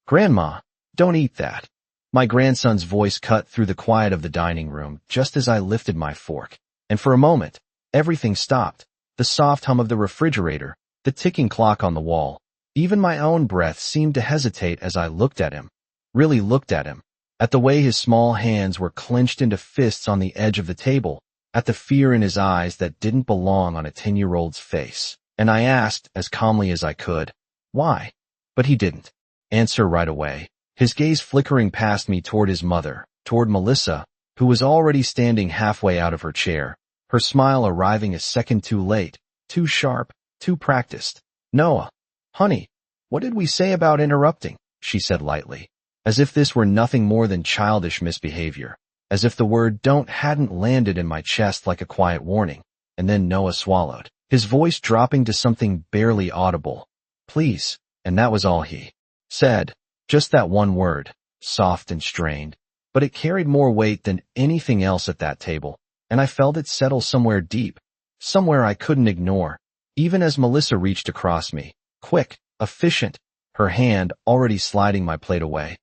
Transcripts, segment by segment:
"Grandma, don't eat that." My grandson's voice cut through the quiet of the dining room just as I lifted my fork. And for a moment, everything stopped. The soft hum of the refrigerator, the ticking clock on the wall. Even my own breath seemed to hesitate as I looked at him. Really looked at him. At the way his small hands were clenched into fists on the edge of the table. At the fear in his eyes that didn't belong on a 10-year-old's face. And I asked, as calmly as I could, "Why?" But he didn't answer right away. His gaze flickering past me toward his mother, toward Melissa, who was already standing halfway out of her chair, her smile arriving a second too late, too sharp, too practiced. "Noah, honey, what did we say about interrupting?" she said lightly, as if this were nothing more than childish misbehavior, as if the word "don't" hadn't landed in my chest like a quiet warning. And then Noah swallowed, his voice dropping to something barely audible. "Please," and that was all he said. Just that one word, soft and strained, but it carried more weight than anything else at that table, and I felt it settle somewhere deep, somewhere I couldn't ignore, even as Melissa reached across me, quick, efficient, her hand already sliding my plate away.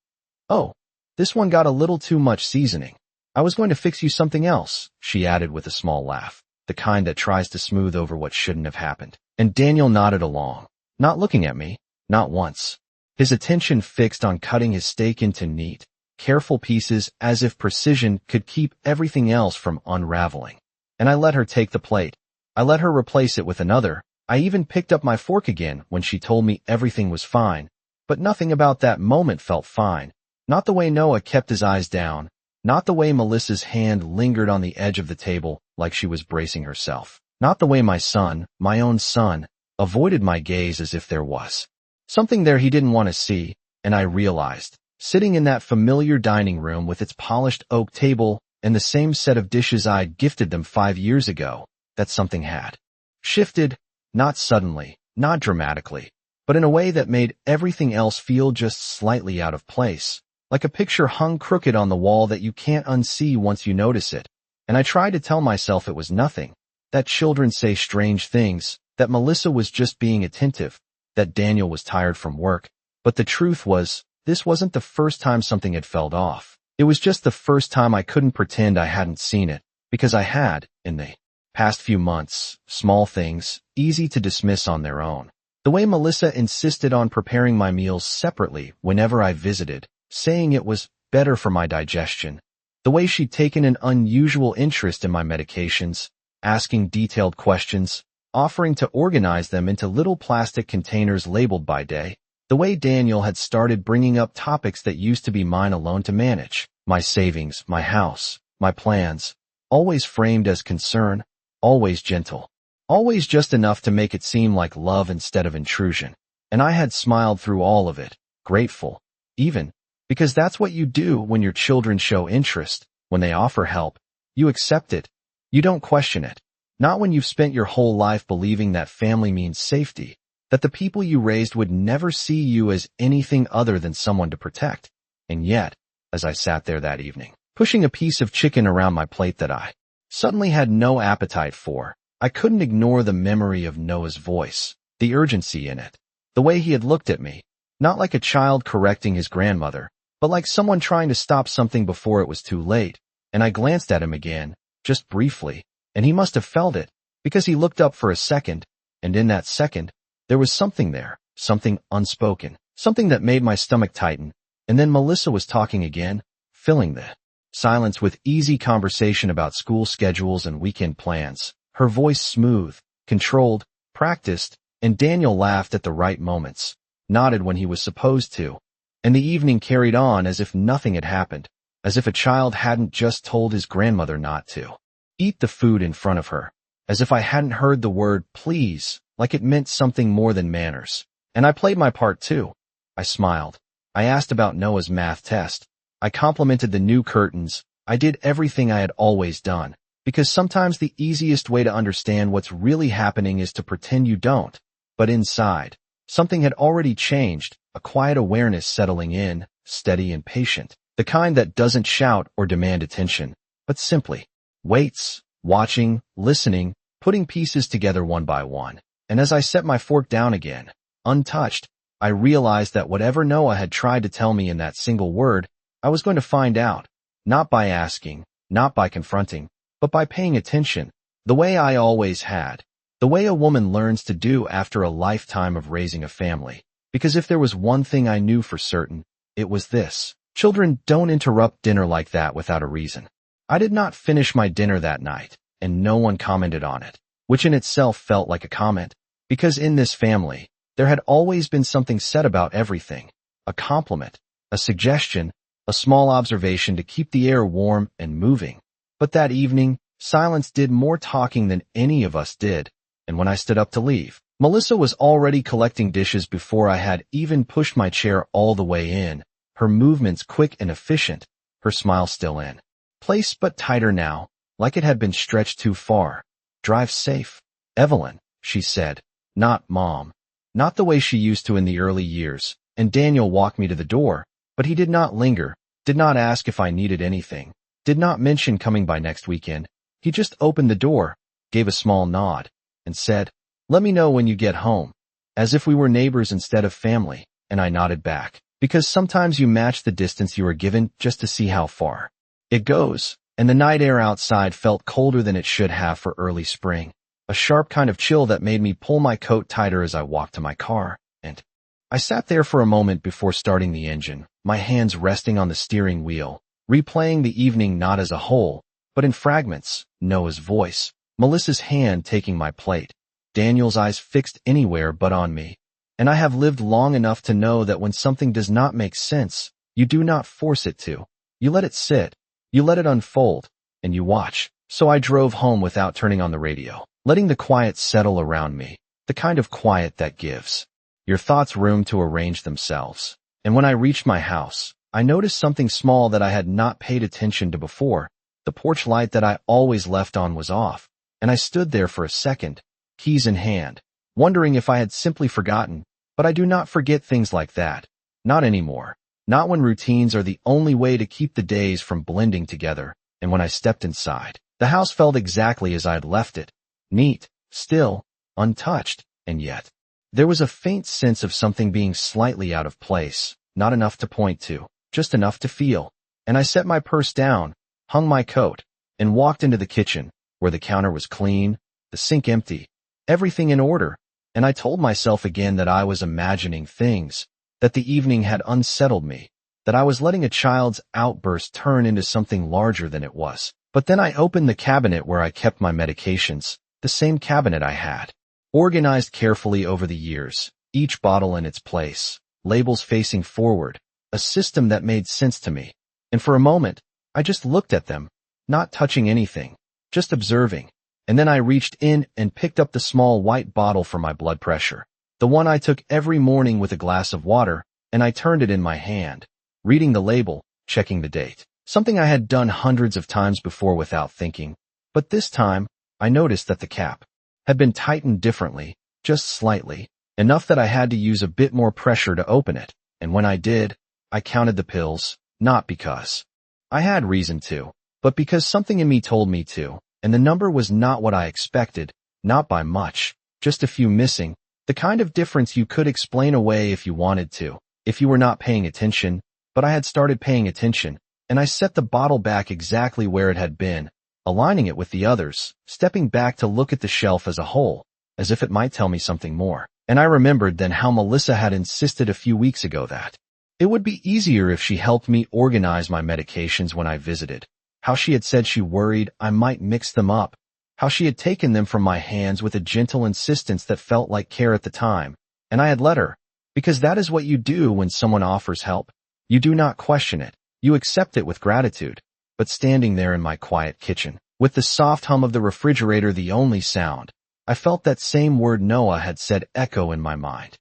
"Oh, this one got a little too much seasoning. I was going to fix you something else," she added with a small laugh, the kind that tries to smooth over what shouldn't have happened. And Daniel nodded along, not looking at me, not once. His attention fixed on cutting his steak into neat, careful pieces as if precision could keep everything else from unraveling. And I let her take the plate. I let her replace it with another. I even picked up my fork again when she told me everything was fine. But nothing about that moment felt fine. Not the way Noah kept his eyes down. Not the way Melissa's hand lingered on the edge of the table like she was bracing herself. Not the way my son, my own son, avoided my gaze as if there was something there he didn't want to see. And I realized, sitting in that familiar dining room with its polished oak table and the same set of dishes I'd gifted them 5 years ago, that something had shifted, not suddenly, not dramatically, but in a way that made everything else feel just slightly out of place, like a picture hung crooked on the wall that you can't unsee once you notice it. And I tried to tell myself it was nothing, that children say strange things, that Melissa was just being attentive, that Daniel was tired from work. But the truth was, this wasn't the first time something had fell off. It was just the first time I couldn't pretend I hadn't seen it, because I had, in the past few months, small things, easy to dismiss on their own. The way Melissa insisted on preparing my meals separately whenever I visited, saying it was better for my digestion. The way she'd taken an unusual interest in my medications, asking detailed questions, offering to organize them into little plastic containers labeled by day. The way Daniel had started bringing up topics that used to be mine alone to manage. My savings, my house, my plans, always framed as concern, always gentle, always just enough to make it seem like love instead of intrusion. And I had smiled through all of it, grateful, even, because that's what you do when your children show interest, when they offer help. You accept it. You don't question it. Not when you've spent your whole life believing that family means safety, that the people you raised would never see you as anything other than someone to protect. And yet, as I sat there that evening, pushing a piece of chicken around my plate that I suddenly had no appetite for, I couldn't ignore the memory of Noah's voice, the urgency in it, the way he had looked at me, not like a child correcting his grandmother, but like someone trying to stop something before it was too late. And I glanced at him again, just briefly, and he must have felt it, because he looked up for a second, and in that second, there was something there, something unspoken, something that made my stomach tighten. And then Melissa was talking again, filling the silence with easy conversation about school schedules and weekend plans, her voice smooth, controlled, practiced, and Daniel laughed at the right moments, nodded when he was supposed to, and the evening carried on as if nothing had happened, as if a child hadn't just told his grandmother not to eat the food in front of her, as if I hadn't heard the word please, like it meant something more than manners. And I played my part too. I smiled. I asked about Noah's math test. I complimented the new curtains. I did everything I had always done, because sometimes the easiest way to understand what's really happening is to pretend you don't. But inside, something had already changed, a quiet awareness settling in, steady and patient, the kind that doesn't shout or demand attention, but simply waits, watching, listening, putting pieces together one by one. And as I set my fork down again, untouched, I realized that whatever Noah had tried to tell me in that single word, I was going to find out, not by asking, not by confronting, but by paying attention, the way I always had, the way a woman learns to do after a lifetime of raising a family. Because if there was one thing I knew for certain, it was this: children don't interrupt dinner like that without a reason. I did not finish my dinner that night, and no one commented on it, which in itself felt like a comment, because in this family, there had always been something said about everything: a compliment, a suggestion, a small observation to keep the air warm and moving. But that evening, silence did more talking than any of us did, and when I stood up to leave, Melissa was already collecting dishes before I had even pushed my chair all the way in, her movements quick and efficient, her smile still in place but tighter now, like it had been stretched too far. "Drive safe, Evelyn," she said. Not Mom. Not the way she used to in the early years, and Daniel walked me to the door, but he did not linger, did not ask if I needed anything, did not mention coming by next weekend. He just opened the door, gave a small nod, and said, "Let me know when you get home," as if we were neighbors instead of family, and I nodded back, because sometimes you match the distance you are given just to see how far it goes, and the night air outside felt colder than it should have for early spring, a sharp kind of chill that made me pull my coat tighter as I walked to my car, and I sat there for a moment before starting the engine, my hands resting on the steering wheel, replaying the evening not as a whole, but in fragments: Noah's voice, Melissa's hand taking my plate, Daniel's eyes fixed anywhere but on me. And I have lived long enough to know that when something does not make sense, you do not force it to. You let it sit, you let it unfold, and you watch. So I drove home without turning on the radio, letting the quiet settle around me, the kind of quiet that gives your thoughts room to arrange themselves. And when I reached my house, I noticed something small that I had not paid attention to before. The porch light that I always left on was off, and I stood there for a second, keys in hand, wondering if I had simply forgotten. But I do not forget things like that. Not anymore. Not when routines are the only way to keep the days from blending together. And when I stepped inside, the house felt exactly as I had left it. Neat, still, untouched, and yet there was a faint sense of something being slightly out of place, not enough to point to, just enough to feel. And I set my purse down, hung my coat, and walked into the kitchen, where the counter was clean, the sink empty, everything in order. And I told myself again that I was imagining things, that the evening had unsettled me, that I was letting a child's outburst turn into something larger than it was. But then I opened the cabinet where I kept my medications, the same cabinet I had organized carefully over the years, each bottle in its place, labels facing forward, a system that made sense to me. And for a moment, I just looked at them, not touching anything, just observing. And then I reached in and picked up the small white bottle for my blood pressure, the one I took every morning with a glass of water, and I turned it in my hand, reading the label, checking the date, something I had done hundreds of times before without thinking. But this time, I noticed that the cap had been tightened differently, just slightly, enough that I had to use a bit more pressure to open it. And when I did, I counted the pills, not because I had reason to, but because something in me told me to. And the number was not what I expected, not by much, just a few missing, the kind of difference you could explain away if you wanted to, if you were not paying attention. But I had started paying attention, and I set the bottle back exactly where it had been, aligning it with the others, stepping back to look at the shelf as a whole, as if it might tell me something more. And I remembered then how Melissa had insisted a few weeks ago that it would be easier if she helped me organize my medications when I visited. How she had said she worried I might mix them up, how she had taken them from my hands with a gentle insistence that felt like care at the time, and I had let her, because that is what you do when someone offers help. You do not question it, you accept it with gratitude. But standing there in my quiet kitchen, with the soft hum of the refrigerator the only sound, I felt that same word Noah had said echo in my mind.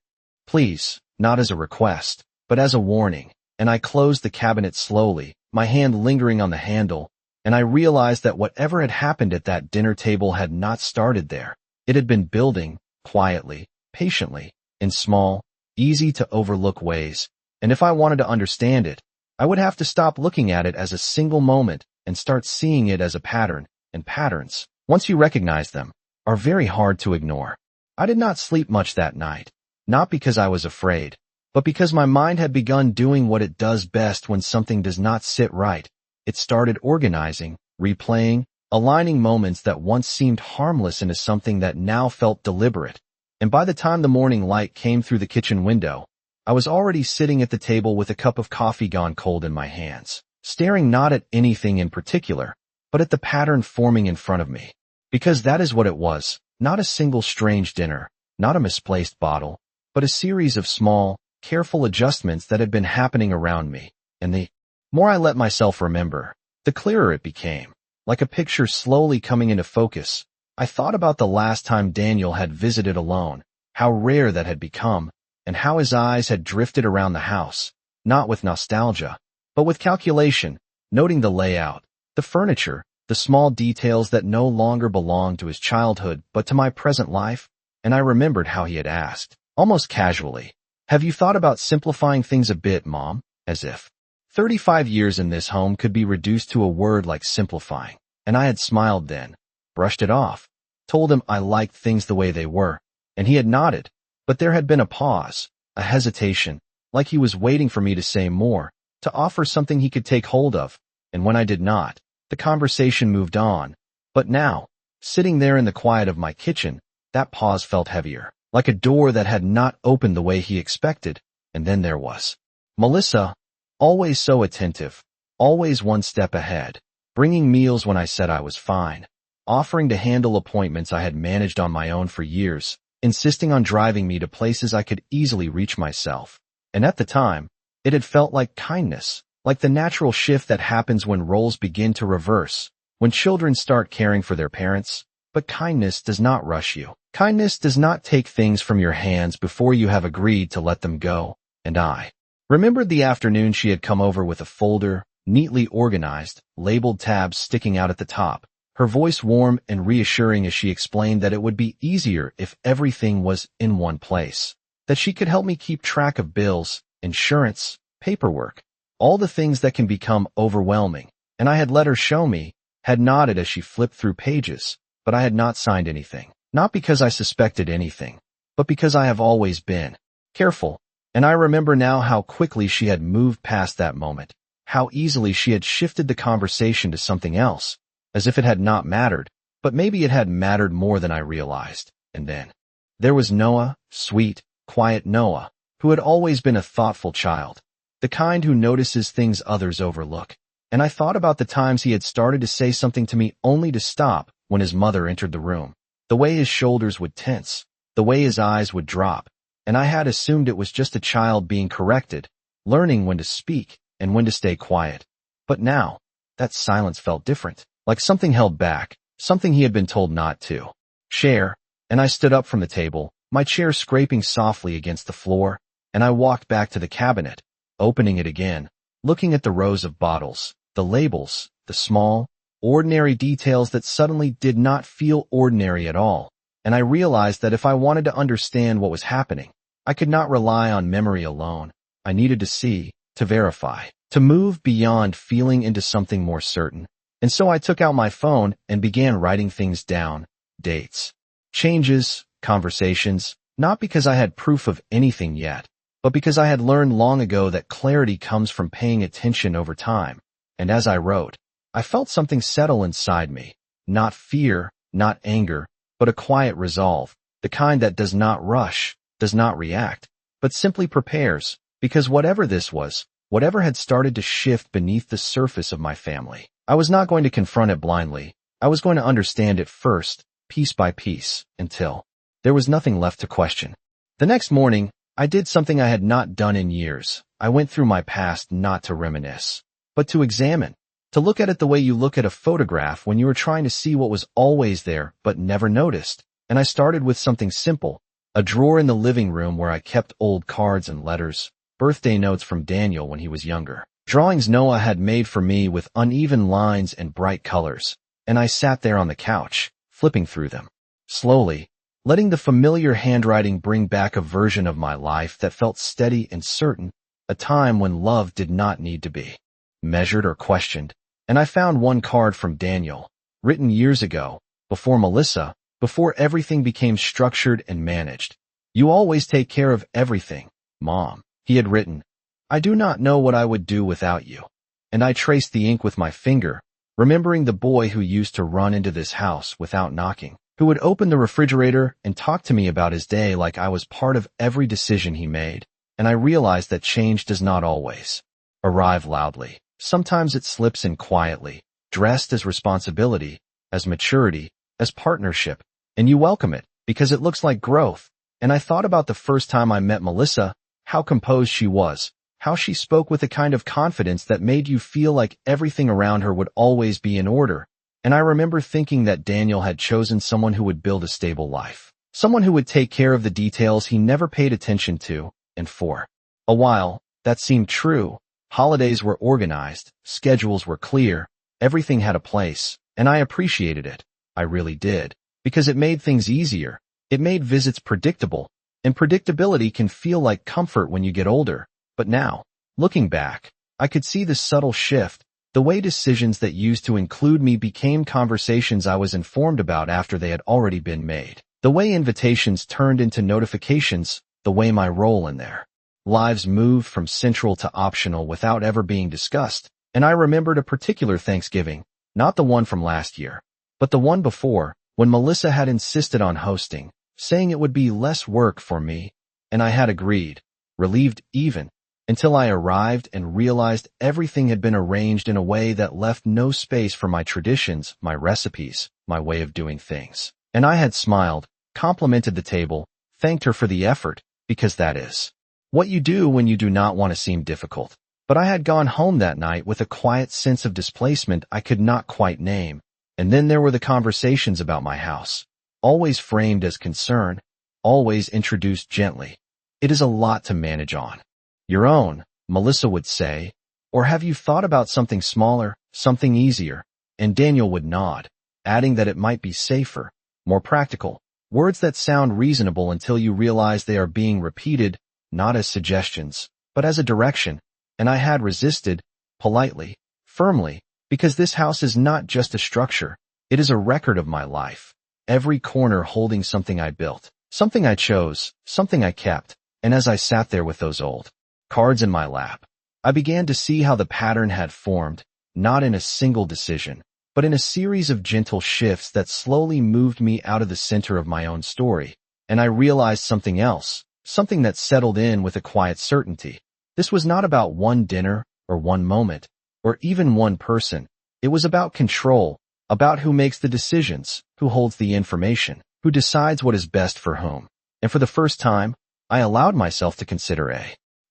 Please, not as a request, but as a warning. And I closed the cabinet slowly, my hand lingering on the handle, and I realized that whatever had happened at that dinner table had not started there. It had been building, quietly, patiently, in small, easy-to-overlook ways, and if I wanted to understand it, I would have to stop looking at it as a single moment and start seeing it as a pattern, and patterns, once you recognize them, are very hard to ignore. I did not sleep much that night, not because I was afraid, but because my mind had begun doing what it does best when something does not sit right. It started organizing, replaying, aligning moments that once seemed harmless into something that now felt deliberate. And by the time the morning light came through the kitchen window, I was already sitting at the table with a cup of coffee gone cold in my hands, staring not at anything in particular, but at the pattern forming in front of me. Because that is what it was, not a single strange dinner, not a misplaced bottle, but a series of small, careful adjustments that had been happening around me. And the more I let myself remember, the clearer it became, like a picture slowly coming into focus. I thought about the last time Daniel had visited alone, how rare that had become, and how his eyes had drifted around the house, not with nostalgia, but with calculation, noting the layout, the furniture, the small details that no longer belonged to his childhood but to my present life. And I remembered how he had asked, almost casually, "Have you thought about simplifying things a bit, Mom?" As if 35 years in this home could be reduced to a word like simplifying. And I had smiled then, brushed it off, told him I liked things the way they were, and he had nodded. But there had been a pause, a hesitation, like he was waiting for me to say more, to offer something he could take hold of. And when I did not, the conversation moved on. But now, sitting there in the quiet of my kitchen, that pause felt heavier, like a door that had not opened the way he expected. And then there was Melissa, always so attentive, always one step ahead, bringing meals when I said I was fine, offering to handle appointments I had managed on my own for years, insisting on driving me to places I could easily reach myself. And at the time, it had felt like kindness, like the natural shift that happens when roles begin to reverse, when children start caring for their parents. But kindness does not rush you. Kindness does not take things from your hands before you have agreed to let them go. And I remembered the afternoon she had come over with a folder, neatly organized, labeled tabs sticking out at the top, her voice warm and reassuring as she explained that it would be easier if everything was in one place, that she could help me keep track of bills, insurance, paperwork, all the things that can become overwhelming. And I had let her show me, had nodded as she flipped through pages, but I had not signed anything, not because I suspected anything, but because I have always been careful. And I remember now how quickly she had moved past that moment, how easily she had shifted the conversation to something else, as if it had not mattered, but maybe it had mattered more than I realized. And then there was Noah, sweet, quiet Noah, who had always been a thoughtful child, the kind who notices things others overlook. And I thought about the times he had started to say something to me only to stop when his mother entered the room, the way his shoulders would tense, the way his eyes would drop, and I had assumed it was just a child being corrected, learning when to speak and when to stay quiet. But now, that silence felt different, like something held back, something he had been told not to share. And I stood up from the table, my chair scraping softly against the floor, and I walked back to the cabinet, opening it again, looking at the rows of bottles, the labels, the small, ordinary details that suddenly did not feel ordinary at all. And I realized that if I wanted to understand what was happening, I could not rely on memory alone. I needed to see, to verify, to move beyond feeling into something more certain. And so I took out my phone and began writing things down, dates, changes, conversations, not because I had proof of anything yet, but because I had learned long ago that clarity comes from paying attention over time. And as I wrote, I felt something settle inside me, not fear, not anger, but a quiet resolve, the kind that does not rush, does not react, but simply prepares, because whatever this was, whatever had started to shift beneath the surface of my family, I was not going to confront it blindly. I was going to understand it first, piece by piece, until there was nothing left to question. The next morning, I did something I had not done in years. I went through my past not to reminisce, but to examine, to look at it the way you look at a photograph when you are trying to see what was always there but never noticed. And I started with something simple, a drawer in the living room where I kept old cards and letters, birthday notes from Daniel when he was younger, drawings Noah had made for me with uneven lines and bright colors. And I sat there on the couch, flipping through them, slowly, letting the familiar handwriting bring back a version of my life that felt steady and certain, a time when love did not need to be measured or questioned. And I found one card from Daniel, written years ago, before Melissa, before everything became structured and managed. "You always take care of everything, Mom." He had written, "I do not know what I would do without you." And I traced the ink with my finger, remembering the boy who used to run into this house without knocking, who would open the refrigerator and talk to me about his day like I was part of every decision he made. And I realized that change does not always arrive loudly. Sometimes it slips in quietly, dressed as responsibility, as maturity, as partnership, and you welcome it because it looks like growth. And I thought about the first time I met Melissa, how composed she was, how she spoke with a kind of confidence that made you feel like everything around her would always be in order. And I remember thinking that Daniel had chosen someone who would build a stable life, someone who would take care of the details he never paid attention to. And for a while, that seemed true. Holidays were organized, schedules were clear, everything had a place, and I appreciated it. I really did, because it made things easier. It made visits predictable, and predictability can feel like comfort when you get older. But now, looking back, I could see the subtle shift, the way decisions that used to include me became conversations I was informed about after they had already been made, the way invitations turned into notifications, the way my role in their lives moved from central to optional without ever being discussed. And I remembered a particular Thanksgiving, not the one from last year, but the one before, when Melissa had insisted on hosting, saying it would be less work for me, and I had agreed, relieved even, until I arrived and realized everything had been arranged in a way that left no space for my traditions, my recipes, my way of doing things. And I had smiled, complimented the table, thanked her for the effort, because that is what you do when you do not want to seem difficult. But I had gone home that night with a quiet sense of displacement I could not quite name. And then there were the conversations about my house, always framed as concern, always introduced gently. It is a lot to manage on your own, Melissa would say, or have you thought about something smaller, something easier? And Daniel would nod, adding that it might be safer, more practical, words that sound reasonable until you realize they are being repeated, not as suggestions, but as a direction. And I had resisted, politely, firmly, because this house is not just a structure, it is a record of my life. Every corner holding something I built, something I chose, something I kept. And as I sat there with those old cards in my lap, I began to see how the pattern had formed, not in a single decision, but in a series of gentle shifts that slowly moved me out of the center of my own story. And I realized something else, something that settled in with a quiet certainty. This was not about one dinner, or one moment, or even one person. It was about control, about who makes the decisions, who holds the information, who decides what is best for whom. And for the first time, I allowed myself to consider a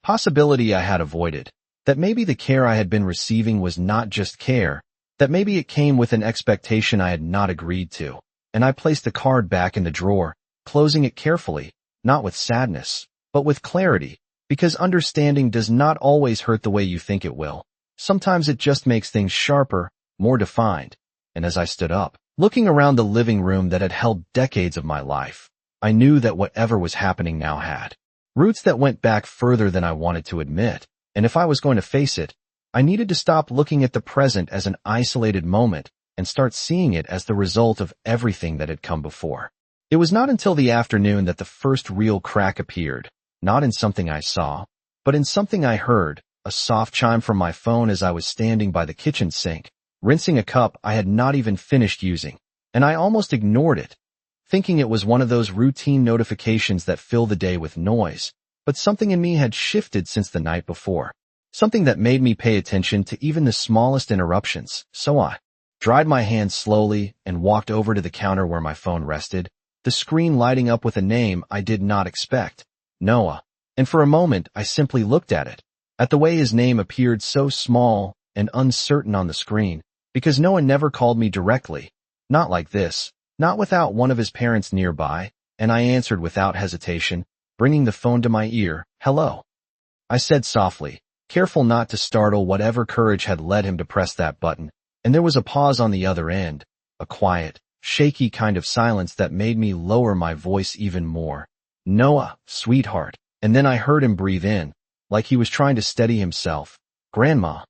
possibility I had avoided, that maybe the care I had been receiving was not just care, that maybe it came with an expectation I had not agreed to. And I placed the card back in the drawer, closing it carefully, not with sadness, but with clarity, because understanding does not always hurt the way you think it will. Sometimes it just makes things sharper, more defined. And as I stood up, looking around the living room that had held decades of my life, I knew that whatever was happening now had roots that went back further than I wanted to admit. And if I was going to face it, I needed to stop looking at the present as an isolated moment and start seeing it as the result of everything that had come before. It was not until the afternoon that the first real crack appeared, not in something I saw, but in something I heard, a soft chime from my phone as I was standing by the kitchen sink, rinsing a cup I had not even finished using, and I almost ignored it, thinking it was one of those routine notifications that fill the day with noise. But something in me had shifted since the night before, something that made me pay attention to even the smallest interruptions. So I dried my hands slowly and walked over to the counter where my phone rested, the screen lighting up with a name I did not expect, Noah. And for a moment I simply looked at it, at the way his name appeared so small and uncertain on the screen, because Noah never called me directly, not like this, not without one of his parents nearby, and I answered without hesitation, bringing the phone to my ear. "Hello," I said softly, careful not to startle whatever courage had led him to press that button. And there was a pause on the other end, a quiet, shaky kind of silence that made me lower my voice even more. "Noah, sweetheart." And then I heard him breathe in, like he was trying to steady himself. "Grandma,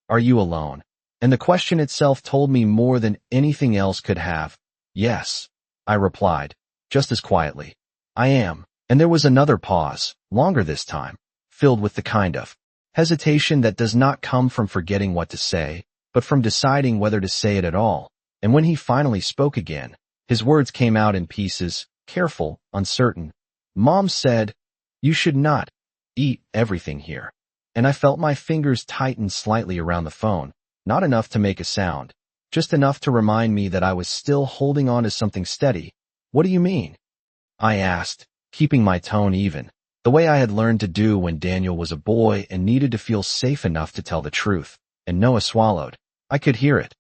are you alone?" And the question itself told me more than anything else could have. "Yes," I replied, just as quietly. "I am." And there was another pause, longer this time, filled with the kind of hesitation that does not come from forgetting what to say, but from deciding whether to say it at all. And when he finally spoke again, his words came out in pieces, careful, uncertain. Mom said, "You should not eat everything here." And I felt my fingers tighten slightly around the phone, not enough to make a sound, just enough to remind me that I was still holding on to something steady. "What do you mean?" I asked, keeping my tone even, the way I had learned to do when Daniel was a boy and needed to feel safe enough to tell the truth. And Noah swallowed. I could hear it.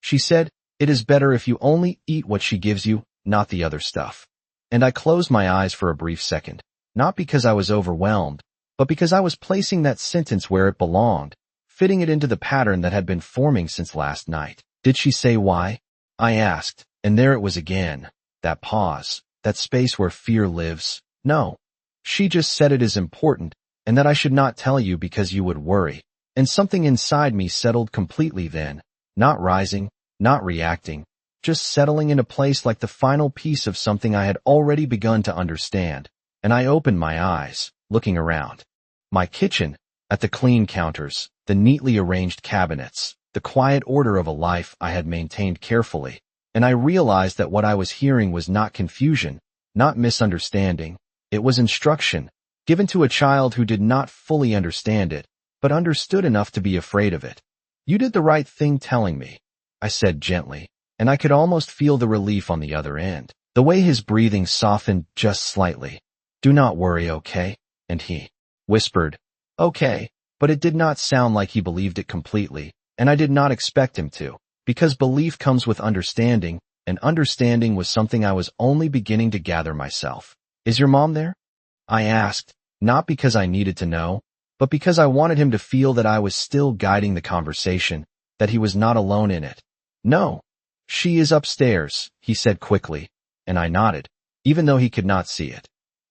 She said, "It is better if you only eat what she gives you, not the other stuff." And I closed my eyes for a brief second, not because I was overwhelmed, but because I was placing that sentence where it belonged, fitting it into the pattern that had been forming since last night. "Did she say why?" I asked, and there it was again, that pause, that space where fear lives. "No. She just said it is important, and that I should not tell you because you would worry." And something inside me settled completely then, not rising, not reacting, just settling into place like the final piece of something I had already begun to understand. And I opened my eyes, looking around. My kitchen, at the clean counters, the neatly arranged cabinets, the quiet order of a life I had maintained carefully. And I realized that what I was hearing was not confusion, not misunderstanding. It was instruction, given to a child who did not fully understand it, but understood enough to be afraid of it. "You did the right thing telling me," I said gently, and I could almost feel the relief on the other end, the way his breathing softened just slightly. "Do not worry, okay?" And he whispered, "Okay," but it did not sound like he believed it completely, and I did not expect him to, because belief comes with understanding, and understanding was something I was only beginning to gather myself. "Is your mom there?" I asked, not because I needed to know, but because I wanted him to feel that I was still guiding the conversation, that he was not alone in it. "No. She is upstairs," he said quickly, and I nodded, even though he could not see it.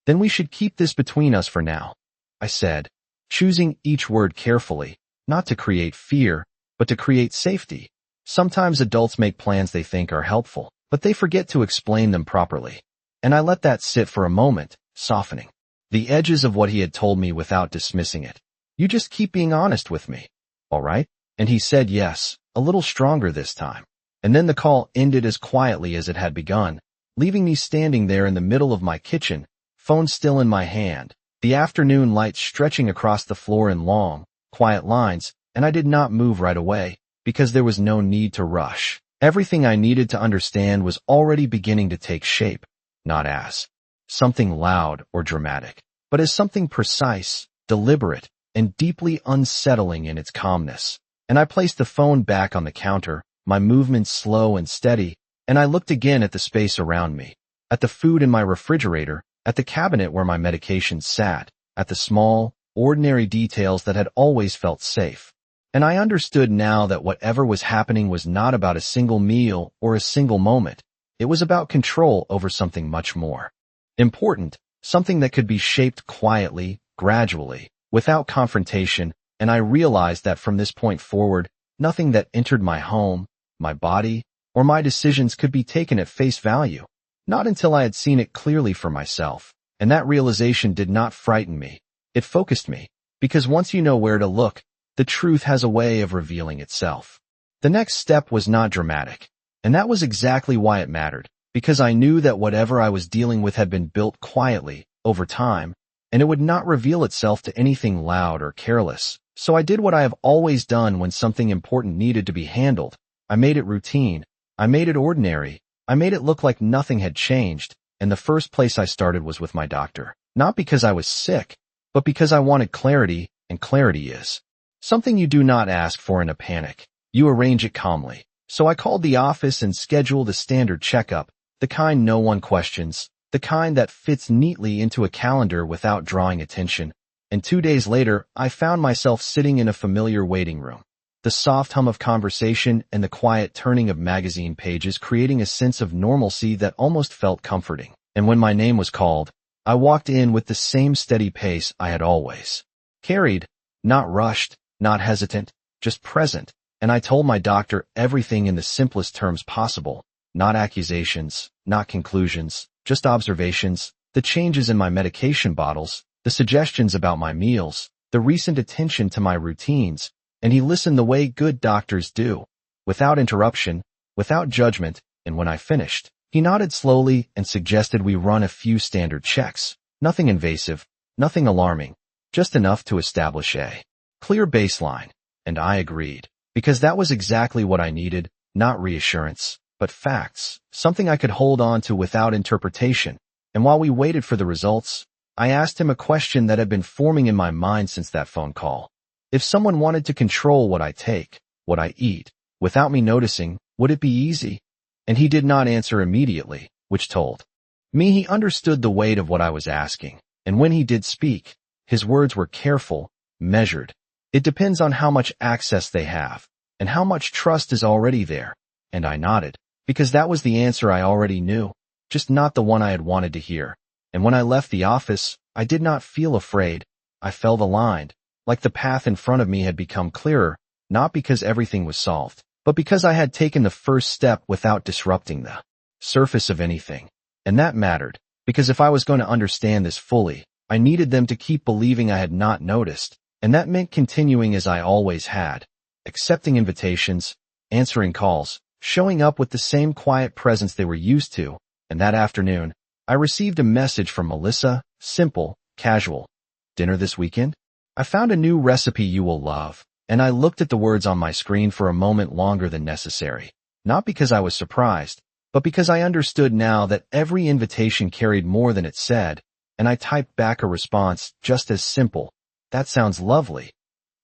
"Then we should keep this between us for now," I said, choosing each word carefully, not to create fear, but to create safety. Sometimes adults make plans they think are helpful, but they forget to explain them properly. And I let that sit for a moment, softening the edges of what he had told me without dismissing it. "You just keep being honest with me, all right?" And he said yes, a little stronger this time. And then the call ended as quietly as it had begun, leaving me standing there in the middle of my kitchen, phone still in my hand, the afternoon light stretching across the floor in long, quiet lines, and I did not move right away, because there was no need to rush. Everything I needed to understand was already beginning to take shape, not as something loud or dramatic, but as something precise, deliberate, and deeply unsettling in its calmness. And I placed the phone back on the counter, my movements slow and steady, and I looked again at the space around me, at the food in my refrigerator, at the cabinet where my medications sat, at the small, ordinary details that had always felt safe. And I understood now that whatever was happening was not about a single meal or a single moment. It was about control over something much more important, something that could be shaped quietly, gradually, without confrontation, and I realized that from this point forward, nothing that entered my home, my body, or my decisions could be taken at face value, not until I had seen it clearly for myself. And that realization did not frighten me. It focused me, because once you know where to look, the truth has a way of revealing itself. The next step was not dramatic, and that was exactly why it mattered, because I knew that whatever I was dealing with had been built quietly, over time, and it would not reveal itself to anything loud or careless. So I did what I have always done when something important needed to be handled. I made it routine. I made it ordinary. I made it look like nothing had changed, and the first place I started was with my doctor. Not because I was sick, but because I wanted clarity, and clarity is something you do not ask for in a panic. You arrange it calmly. So I called the office and scheduled a standard checkup, the kind no one questions, the kind that fits neatly into a calendar without drawing attention. And 2 days later, I found myself sitting in a familiar waiting room. The soft hum of conversation and the quiet turning of magazine pages creating a sense of normalcy that almost felt comforting. And when my name was called, I walked in with the same steady pace I had always carried, not rushed, not hesitant, just present. And I told my doctor everything in the simplest terms possible. Not accusations, not conclusions, just observations, the changes in my medication bottles, the suggestions about my meals, the recent attention to my routines, and he listened the way good doctors do, without interruption, without judgment, and when I finished, he nodded slowly and suggested we run a few standard checks. Nothing invasive, nothing alarming, just enough to establish a clear baseline. And I agreed, because that was exactly what I needed, not reassurance, but facts, something I could hold on to without interpretation. And while we waited for the results, I asked him a question that had been forming in my mind since that phone call. If someone wanted to control what I take, what I eat, without me noticing, would it be easy? And he did not answer immediately, which told me he understood the weight of what I was asking. And when he did speak, his words were careful, measured. It depends on how much access they have, and how much trust is already there. And I nodded, because that was the answer I already knew, just not the one I had wanted to hear. And when I left the office, I did not feel afraid. I felt aligned, like the path in front of me had become clearer, not because everything was solved, but because I had taken the first step without disrupting the surface of anything. And that mattered, because if I was going to understand this fully, I needed them to keep believing I had not noticed, and that meant continuing as I always had, accepting invitations, answering calls, showing up with the same quiet presence they were used to. And that afternoon, I received a message from Melissa, simple, casual. Dinner this weekend? I found a new recipe you will love, and I looked at the words on my screen for a moment longer than necessary, not because I was surprised, but because I understood now that every invitation carried more than it said, and I typed back a response just as simple. That sounds lovely.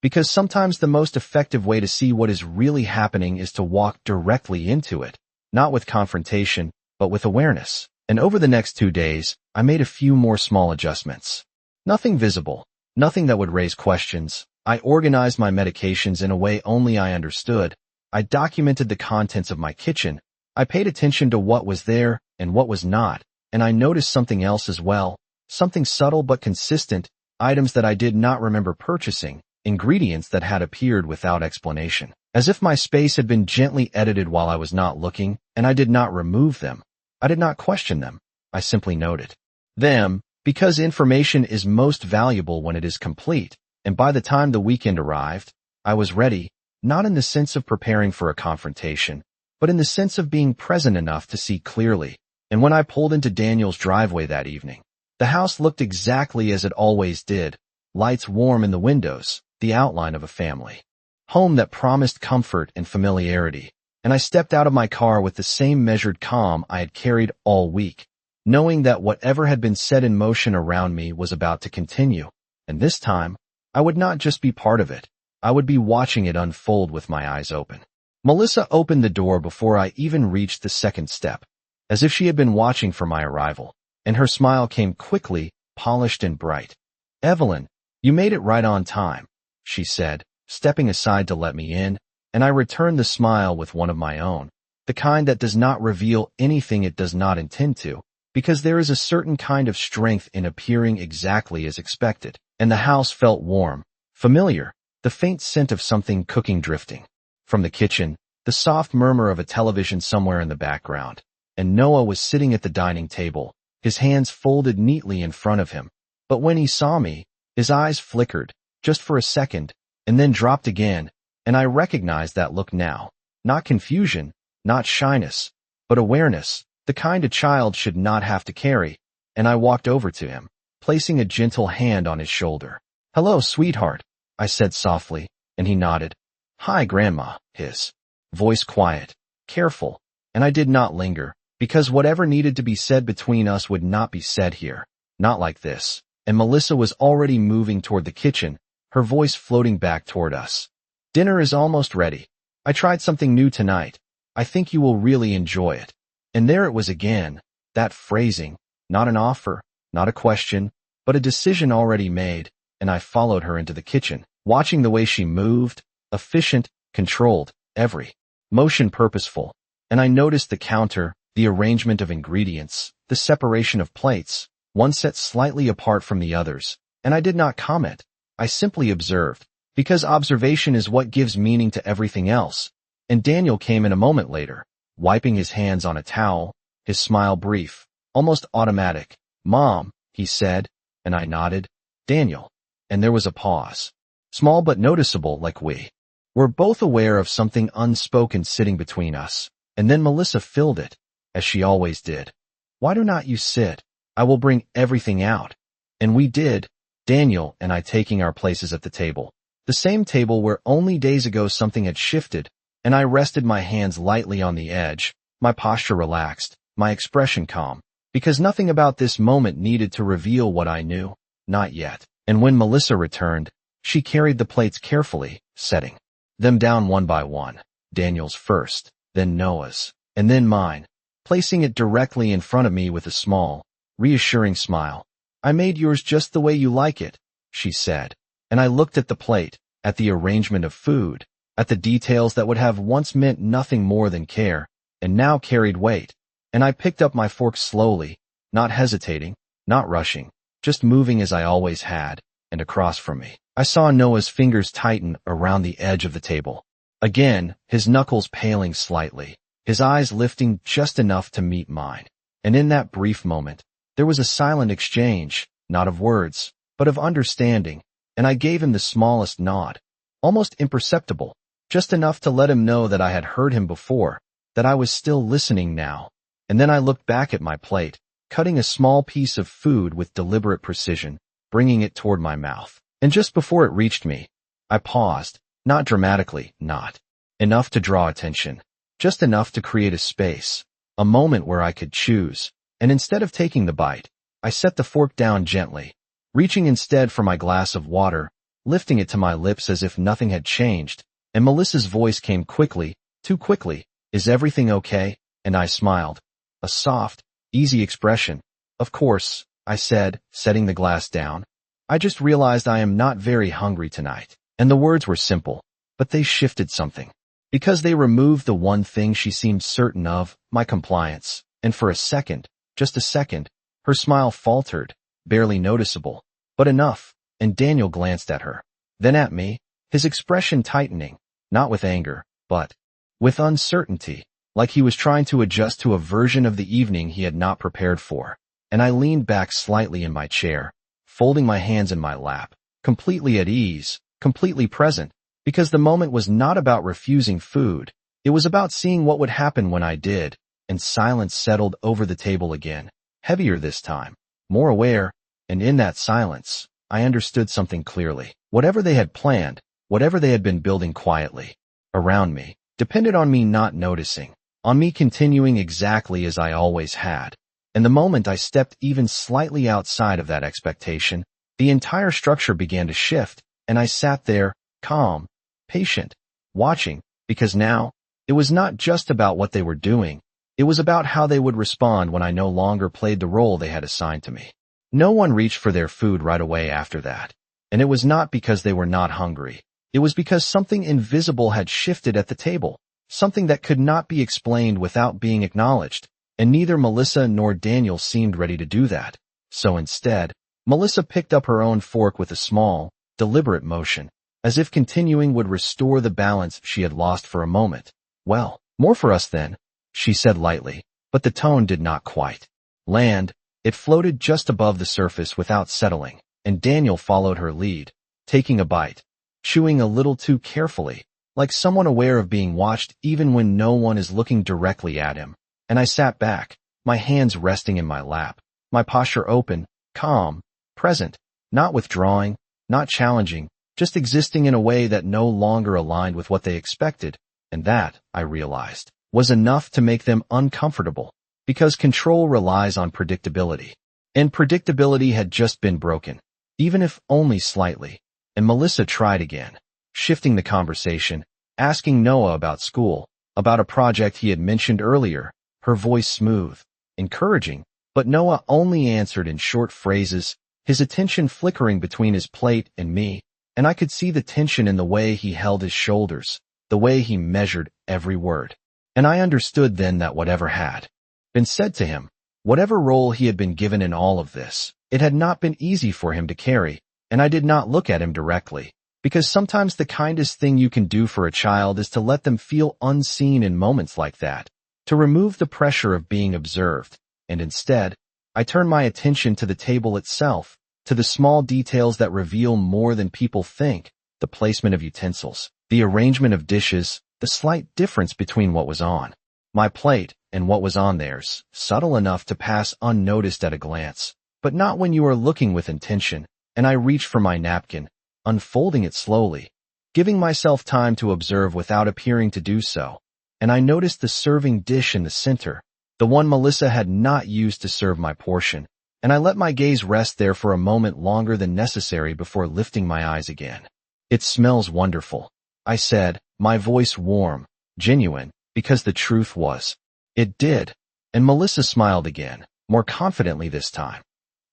Because sometimes the most effective way to see what is really happening is to walk directly into it, not with confrontation, but with awareness. And over the next 2 days, I made a few more small adjustments. Nothing visible, nothing that would raise questions. I organized my medications in a way only I understood. I documented the contents of my kitchen. I paid attention to what was there and what was not, and I noticed something else as well, something subtle but consistent, items that I did not remember purchasing, ingredients that had appeared without explanation, as if my space had been gently edited while I was not looking, and I did not remove them. I did not question them. I simply noted them, because information is most valuable when it is complete, and by the time the weekend arrived, I was ready, not in the sense of preparing for a confrontation, but in the sense of being present enough to see clearly. And when I pulled into Daniel's driveway that evening, the house looked exactly as it always did, lights warm in the windows, the outline of a family home that promised comfort and familiarity. And I stepped out of my car with the same measured calm I had carried all week, knowing that whatever had been set in motion around me was about to continue. And this time, I would not just be part of it. I would be watching it unfold with my eyes open. Melissa opened the door before I even reached the second step, as if she had been watching for my arrival, and her smile came quickly, polished and bright. "Evelyn, you made it right on time," she said, stepping aside to let me in, and I returned the smile with one of my own, the kind that does not reveal anything it does not intend to, because there is a certain kind of strength in appearing exactly as expected. And the house felt warm, familiar, the faint scent of something cooking drifting from the kitchen, the soft murmur of a television somewhere in the background. And Noah was sitting at the dining table, his hands folded neatly in front of him. But when he saw me, his eyes flickered, just for a second, and then dropped again, and I recognized that look now. Not confusion, not shyness, but awareness, the kind a child should not have to carry. And I walked over to him, placing a gentle hand on his shoulder. "Hello, sweetheart," I said softly, and he nodded. "Hi, Grandma," his voice quiet, careful, and I did not linger, because whatever needed to be said between us would not be said here, not like this. And Melissa was already moving toward the kitchen, her voice floating back toward us. "Dinner is almost ready. I tried something new tonight. I think you will really enjoy it." And there it was again, that phrasing, not an offer, not a question, but a decision already made, and I followed her into the kitchen, watching the way she moved, efficient, controlled, every motion purposeful. And I noticed the counter, the arrangement of ingredients, the separation of plates, one set slightly apart from the others, and I did not comment. I simply observed, because observation is what gives meaning to everything else. And Daniel came in a moment later, wiping his hands on a towel, his smile brief, almost automatic. "Mom," he said, and I nodded. Daniel. And there was a pause. Small but noticeable, like we were both aware of something unspoken sitting between us. And then Melissa filled it, as she always did. Why do not you sit? I will bring everything out. And we did, Daniel and I taking our places at the table. The same table where only days ago something had shifted, and I rested my hands lightly on the edge, my posture relaxed, my expression calm, because nothing about this moment needed to reveal what I knew, not yet. And when Melissa returned, she carried the plates carefully, setting them down one by one, Daniel's first, then Noah's, and then mine, placing it directly in front of me with a small, reassuring smile. I made yours just the way you like it, she said, and I looked at the plate, at the arrangement of food, at the details that would have once meant nothing more than care, and now carried weight, and I picked up my fork slowly, not hesitating, not rushing, just moving as I always had, and across from me, I saw Noah's fingers tighten around the edge of the table. Again, his knuckles paling slightly, his eyes lifting just enough to meet mine. And in that brief moment, there was a silent exchange, not of words, but of understanding, and I gave him the smallest nod, almost imperceptible, just enough to let him know that I had heard him before, that I was still listening now. And then I looked back at my plate, cutting a small piece of food with deliberate precision, bringing it toward my mouth. And just before it reached me, I paused, not dramatically, not enough to draw attention, just enough to create a space, a moment where I could choose. And instead of taking the bite, I set the fork down gently, reaching instead for my glass of water, lifting it to my lips as if nothing had changed, and Melissa's voice came quickly, too quickly. Is everything okay? And I smiled. A soft, easy expression. Of course, I said, setting the glass down. I just realized I am not very hungry tonight. And the words were simple, but they shifted something. Because they removed the one thing she seemed certain of, my compliance. And for a second, just a second, her smile faltered, barely noticeable, but enough, and Daniel glanced at her. Then at me, his expression tightening, not with anger, but with uncertainty, like he was trying to adjust to a version of the evening he had not prepared for. And I leaned back slightly in my chair, folding my hands in my lap, completely at ease, completely present, because the moment was not about refusing food. It was about seeing what would happen when I did, and silence settled over the table again, heavier this time, more aware, and in that silence, I understood something clearly. Whatever they had planned, whatever they had been building quietly around me, depended on me not noticing, on me continuing exactly as I always had. And the moment I stepped even slightly outside of that expectation, the entire structure began to shift, and I sat there, calm, patient, watching, because now, it was not just about what they were doing, it was about how they would respond when I no longer played the role they had assigned to me. No one reached for their food right away after that, and it was not because they were not hungry. It was because something invisible had shifted at the table, something that could not be explained without being acknowledged, and neither Melissa nor Daniel seemed ready to do that. So instead, Melissa picked up her own fork with a small, deliberate motion, as if continuing would restore the balance she had lost for a moment. Well, more for us then, she said lightly, but the tone did not quite land. It floated just above the surface without settling, and Daniel followed her lead, taking a bite, chewing a little too carefully, like someone aware of being watched even when no one is looking directly at him. And I sat back, my hands resting in my lap, my posture open, calm, present, not withdrawing, not challenging, just existing in a way that no longer aligned with what they expected, and that, I realized, was enough to make them uncomfortable, because control relies on predictability, and predictability had just been broken, even if only slightly. And Melissa tried again, shifting the conversation, asking Noah about school, about a project he had mentioned earlier, her voice smooth, encouraging, but Noah only answered in short phrases, his attention flickering between his plate and me, and I could see the tension in the way he held his shoulders, the way he measured every word. And I understood then that whatever had been said to him, whatever role he had been given in all of this, it had not been easy for him to carry, and I did not look at him directly, because sometimes the kindest thing you can do for a child is to let them feel unseen in moments like that, to remove the pressure of being observed, and instead, I turned my attention to the table itself, to the small details that reveal more than people think, the placement of utensils, the arrangement of dishes, the slight difference between what was on my plate and what was on theirs, subtle enough to pass unnoticed at a glance, but not when you are looking with intention. And I reached for my napkin, unfolding it slowly, giving myself time to observe without appearing to do so, and I noticed the serving dish in the center, the one Melissa had not used to serve my portion, and I let my gaze rest there for a moment longer than necessary before lifting my eyes again. "It smells wonderful," I said, my voice warm, genuine, because the truth was, it did, and Melissa smiled again, more confidently this time.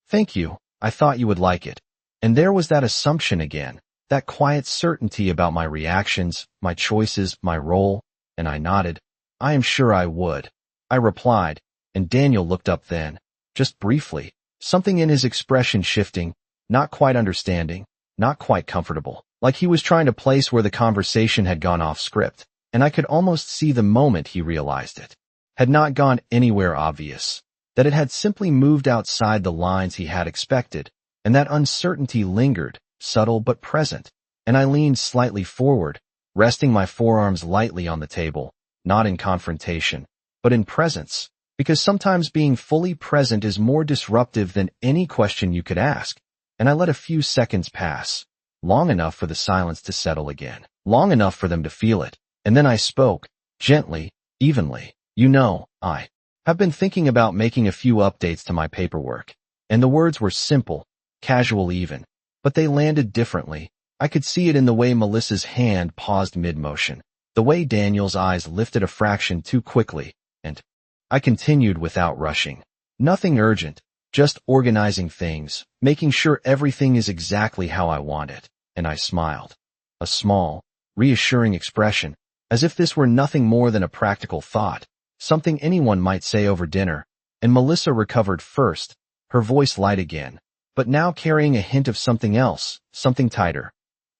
"Thank you, I thought you would like it." And there was that assumption again, that quiet certainty about my reactions, my choices, my role, and I nodded. "I am sure I would," I replied, and Daniel looked up then, just briefly, something in his expression shifting, not quite understanding, not quite comfortable, like he was trying to place where the conversation had gone off script, and I could almost see the moment he realized it had not gone anywhere obvious, that it had simply moved outside the lines he had expected, and that uncertainty lingered, subtle but present, and I leaned slightly forward, resting my forearms lightly on the table, not in confrontation, but in presence, because sometimes being fully present is more disruptive than any question you could ask, and I let a few seconds pass, long enough for the silence to settle again, long enough for them to feel it, and then I spoke, gently, evenly. "You know, I have been thinking about making a few updates to my paperwork," and the words were simple, casual even, but they landed differently. I could see it in the way Melissa's hand paused mid-motion, the way Daniel's eyes lifted a fraction too quickly, and I continued without rushing. "Nothing urgent, just organizing things, making sure everything is exactly how I want it," and I smiled. A small, reassuring expression, as if this were nothing more than a practical thought, something anyone might say over dinner, and Melissa recovered first, her voice light again, but now carrying a hint of something else, something tighter.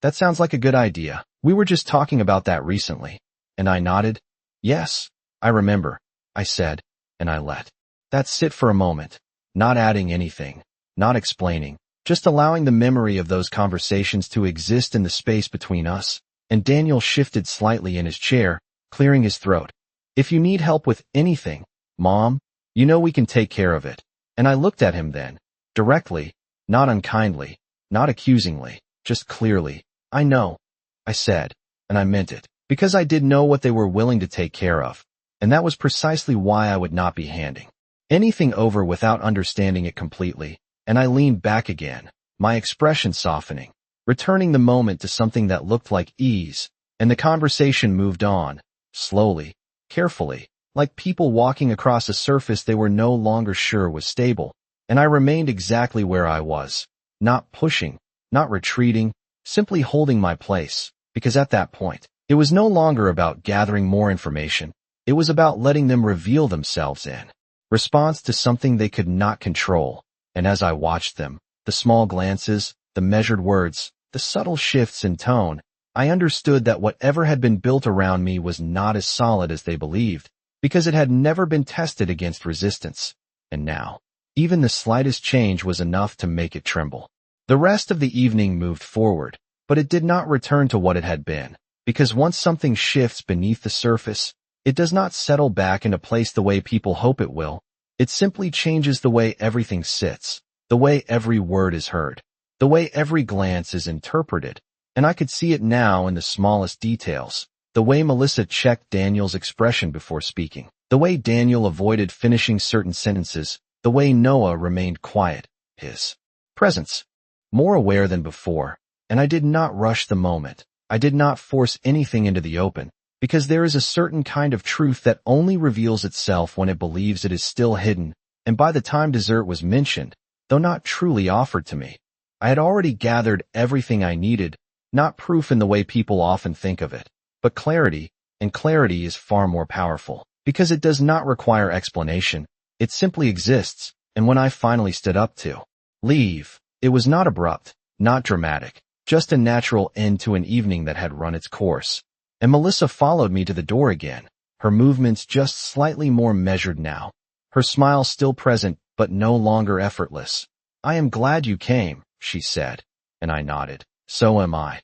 "That sounds like a good idea. We were just talking about that recently." And I nodded. "Yes, I remember," I said, and I let that sit for a moment, not adding anything, not explaining, just allowing the memory of those conversations to exist in the space between us. And Daniel shifted slightly in his chair, clearing his throat. "If you need help with anything, Mom, you know we can take care of it." And I looked at him then, directly, not unkindly, not accusingly, just clearly. "I know," I said, and I meant it, because I did know what they were willing to take care of, and that was precisely why I would not be handing anything over without understanding it completely, and I leaned back again, my expression softening, returning the moment to something that looked like ease, and the conversation moved on, slowly, carefully, like people walking across a surface they were no longer sure was stable, and I remained exactly where I was, not pushing, not retreating, simply holding my place, because at that point, it was no longer about gathering more information, it was about letting them reveal themselves in response to something they could not control, and as I watched them, the small glances, the measured words, the subtle shifts in tone, I understood that whatever had been built around me was not as solid as they believed, because it had never been tested against resistance, and now, even the slightest change was enough to make it tremble. The rest of the evening moved forward, but it did not return to what it had been, because once something shifts beneath the surface, it does not settle back into place the way people hope it will. It simply changes the way everything sits, the way every word is heard, the way every glance is interpreted, and I could see it now in the smallest details, the way Melissa checked Daniel's expression before speaking, the way Daniel avoided finishing certain sentences, the way Noah remained quiet, his presence more aware than before, and I did not rush the moment. I did not force anything into the open, because there is a certain kind of truth that only reveals itself when it believes it is still hidden, and by the time dessert was mentioned, though not truly offered to me, I had already gathered everything I needed, not proof in the way people often think of it, but clarity, and clarity is far more powerful, because it does not require explanation, it simply exists, and when I finally stood up to leave, it was not abrupt, not dramatic, just a natural end to an evening that had run its course. And Melissa followed me to the door again, her movements just slightly more measured now, her smile still present but no longer effortless. "I am glad you came," she said, and I nodded. "So am I,"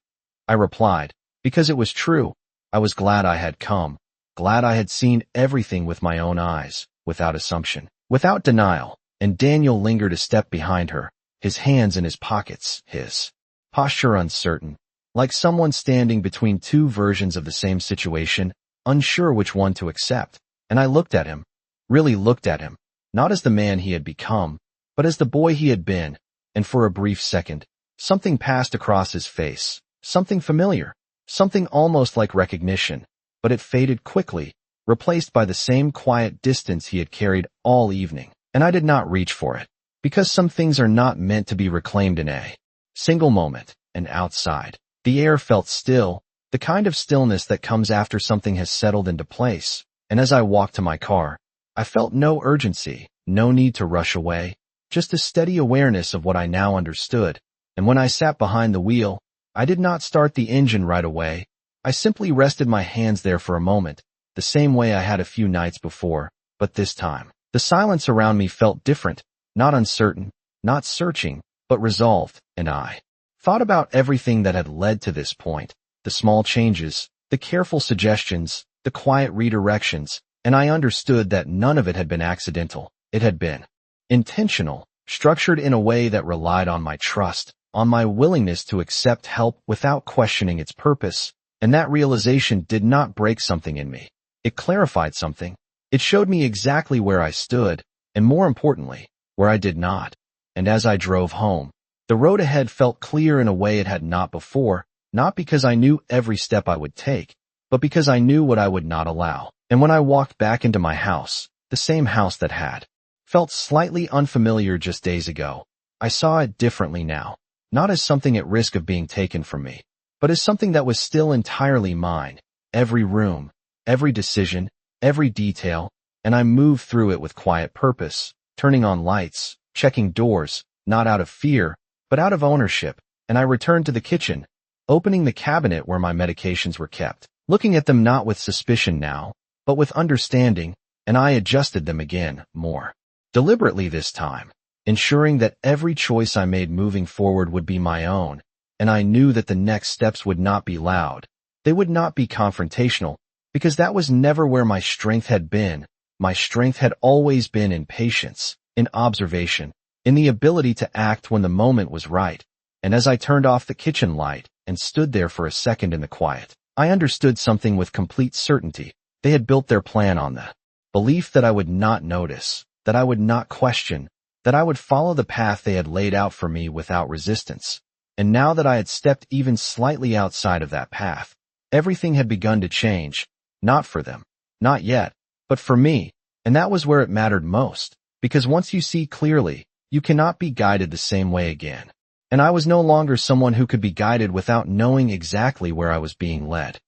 I replied, because it was true. I was glad I had come, glad I had seen everything with my own eyes, without assumption, without denial. And Daniel lingered a step behind her, his hands in his pockets, his posture uncertain, like someone standing between two versions of the same situation, unsure which one to accept. And I looked at him, really looked at him, not as the man he had become, but as the boy he had been, and for a brief second, something passed across his face, something familiar, something almost like recognition, but it faded quickly, replaced by the same quiet distance he had carried all evening. And I did not reach for it, because some things are not meant to be reclaimed in a single moment. And outside, the air felt still, the kind of stillness that comes after something has settled into place. And as I walked to my car, I felt no urgency, no need to rush away, just a steady awareness of what I now understood. And when I sat behind the wheel, I did not start the engine right away. I simply rested my hands there for a moment, the same way I had a few nights before, but this time, the silence around me felt different, not uncertain, not searching, but resolved. And I thought about everything that had led to this point, the small changes, the careful suggestions, the quiet redirections, and I understood that none of it had been accidental. It had been intentional, structured in a way that relied on my trust, on my willingness to accept help without questioning its purpose. And that realization did not break something in me. It clarified something. It showed me exactly where I stood, and more importantly, where I did not. And as I drove home, the road ahead felt clear in a way it had not before, not because I knew every step I would take, but because I knew what I would not allow. And when I walked back into my house, the same house that had felt slightly unfamiliar just days ago, I saw it differently now, not as something at risk of being taken from me, but as something that was still entirely mine. Every room, every decision, every detail, and I moved through it with quiet purpose, turning on lights, checking doors, not out of fear, but out of ownership. And I returned to the kitchen, opening the cabinet where my medications were kept, looking at them not with suspicion now, but with understanding, and I adjusted them again, more deliberately this time, ensuring that every choice I made moving forward would be my own. And I knew that the next steps would not be loud. They would not be confrontational, because that was never where my strength had been. My strength had always been in patience, in observation, in the ability to act when the moment was right. And as I turned off the kitchen light and stood there for a second in the quiet, I understood something with complete certainty. They had built their plan on the belief that I would not notice, that I would not question, that I would follow the path they had laid out for me without resistance. And now that I had stepped even slightly outside of that path, everything had begun to change. Not for them, not yet, but for me. And that was where it mattered most, because once you see clearly, you cannot be guided the same way again. And I was no longer someone who could be guided without knowing exactly where I was being led.